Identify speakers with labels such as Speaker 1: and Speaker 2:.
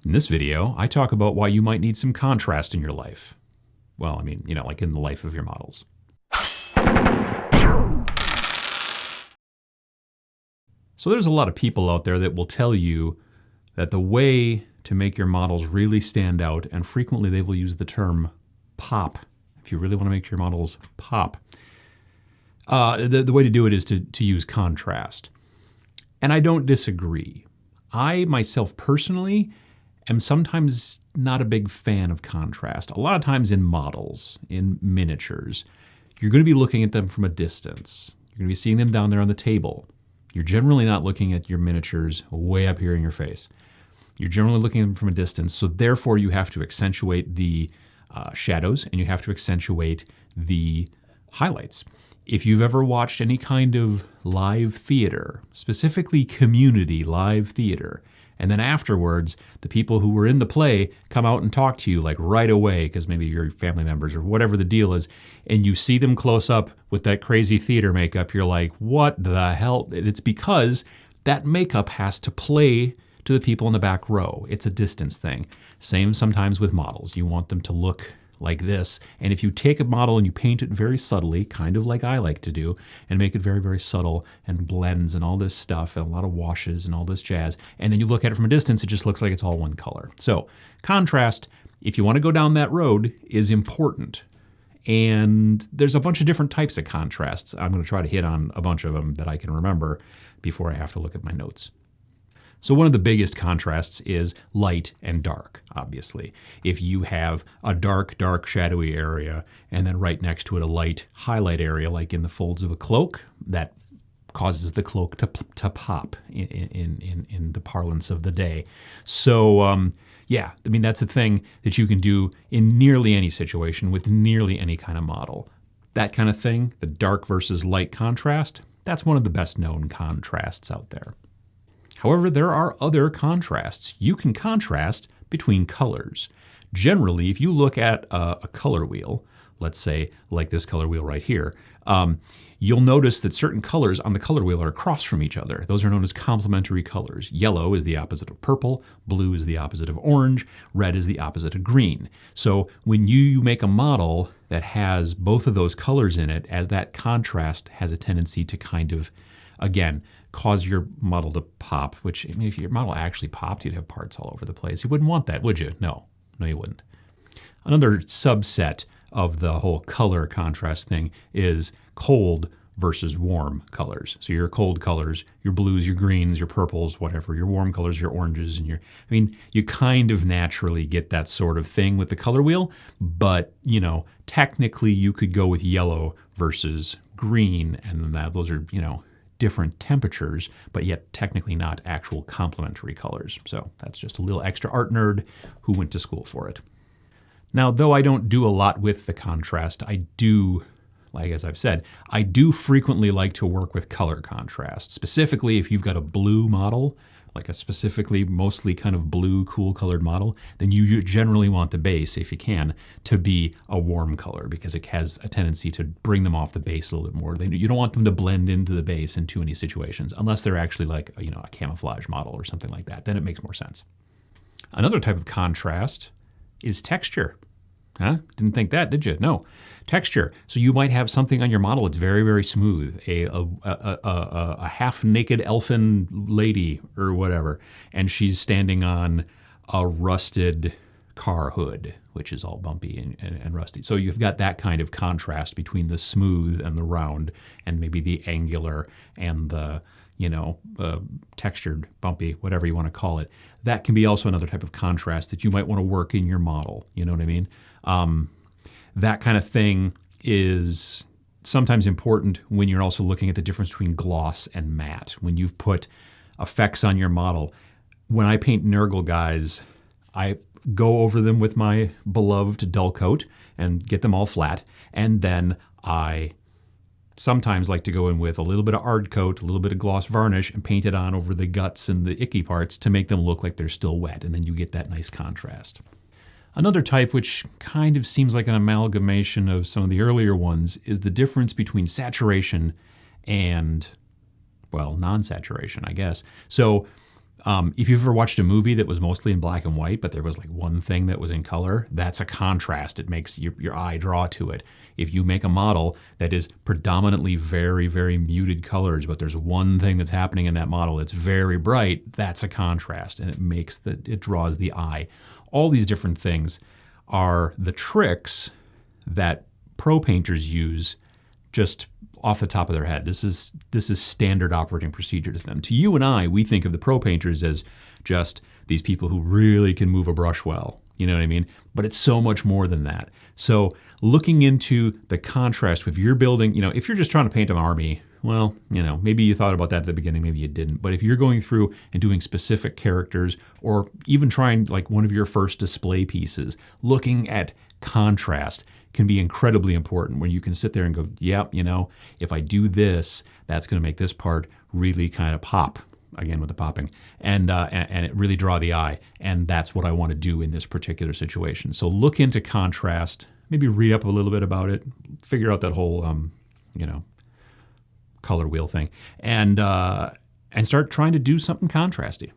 Speaker 1: In this video, I talk about why you might need some contrast in your life. Well, I mean, like in the life of your models. So there's a lot of people out there that will tell you that the way to make your models really stand out, and frequently they will use the term pop, if you really want to make your models pop, the way to do it is to use contrast. And I don't disagree. I myself personally am sometimes not a big fan of contrast. A lot of times in models, in miniatures, you're going to be looking at them from a distance. You're going to be seeing them down there on the table. You're generally not looking at your miniatures way up here in your face. You're generally looking at them from a distance, so therefore you have to accentuate the shadows and you have to accentuate the highlights. If you've ever watched any kind of live theater, specifically community live theater, and then afterwards, the people who were in the play come out and talk to you like right away, because maybe you're family members or whatever the deal is, and you see them close up with that crazy theater makeup, you're like, what the hell? It's because that makeup has to play to the people in the back row. It's a distance thing. Same sometimes with models. You want them to look like this. And if you take a model and you paint it very subtly, kind of like I like to do, and make it very, very subtle and blends and all this stuff and a lot of washes and all this jazz, and then you look at it from a distance, it just looks like it's all one color. So contrast, if you want to go down that road, is important. And there's a bunch of different types of contrasts. I'm going to try to hit on a bunch of them that I can remember before I have to look at my notes. So one of the biggest contrasts is light and dark, obviously. If you have a dark, dark, shadowy area, and then right next to it a light highlight area, like in the folds of a cloak, that causes the cloak to pop in the parlance of the day. So yeah, I mean, that's a thing that you can do in nearly any situation with nearly any kind of model. That kind of thing, the dark versus light contrast, that's one of the best known contrasts out there. However, there are other contrasts. You can contrast between colors. Generally, if you look at a color wheel, let's say like this color wheel right here, you'll notice that certain colors on the color wheel are across from each other. Those are known as complementary colors. Yellow is the opposite of purple, blue is the opposite of orange, red is the opposite of green. So when you make a model that has both of those colors in it, as that contrast has a tendency to kind of, again, cause your model to pop, which, I mean, if your model actually popped, you'd have parts all over the place. You wouldn't want that, would you? No, you wouldn't. Another subset of the whole color contrast thing is cold versus warm colors. So your cold colors, your blues, your greens, your purples, whatever, your warm colors, your oranges, and you kind of naturally get that sort of thing with the color wheel, but, technically you could go with yellow versus green, and those are, different temperatures, but yet technically not actual complementary colors. So that's just a little extra art nerd who went to school for it. Now, though I don't do a lot with the contrast, I do, as I've said, I do frequently like to work with color contrast. Specifically, if you've got a blue model, like a specifically mostly kind of blue, cool colored model, then you generally want the base, if you can, to be a warm color because it has a tendency to bring them off the base a little bit more. You don't want them to blend into the base in too many situations, unless they're actually like, a camouflage model or something like that. Then it makes more sense. Another type of contrast is texture. Huh? Didn't think that, did you? No. Texture. So you might have something on your model that's very, very smooth, a half-naked elfin lady or whatever, and she's standing on a rusted car hood, which is all bumpy and rusty. So you've got that kind of contrast between the smooth and the round, and maybe the angular and the textured, bumpy, whatever you want to call it. That can be also another type of contrast that you might want to work in your model. You know what I mean? That kind of thing is sometimes important when you're also looking at the difference between gloss and matte. When you've put effects on your model, when I paint Nurgle guys, I go over them with my beloved dull coat and get them all flat, and then I sometimes like to go in with a little bit of ard coat, a little bit of gloss varnish, and paint it on over the guts and the icky parts to make them look like they're still wet, and then you get that nice contrast. Another type, which kind of seems like an amalgamation of some of the earlier ones, is the difference between saturation and, non-saturation, I guess. So If you've ever watched a movie that was mostly in black and white, but there was like one thing that was in color, that's a contrast. It makes your eye draw to it. If you make a model that is predominantly very, very muted colors, but there's one thing that's happening in that model that's very bright, that's a contrast, and it draws the eye. All these different things are the tricks that pro painters use just off the top of their head. This is standard operating procedure to them. To you and I, we think of the pro painters as just these people who really can move a brush well. You know what I mean? But it's so much more than that. So looking into the contrast, if you're building, if you're just trying to paint an army, well, maybe you thought about that at the beginning, maybe you didn't. But if you're going through and doing specific characters, or even trying like one of your first display pieces, looking at contrast can be incredibly important, when you can sit there and go, yep, if I do this, that's going to make this part really kind of pop, again with the popping, and it really draw the eye. And that's what I want to do in this particular situation. So look into contrast, maybe read up a little bit about it, figure out that whole, color wheel thing, and start trying to do something contrasty.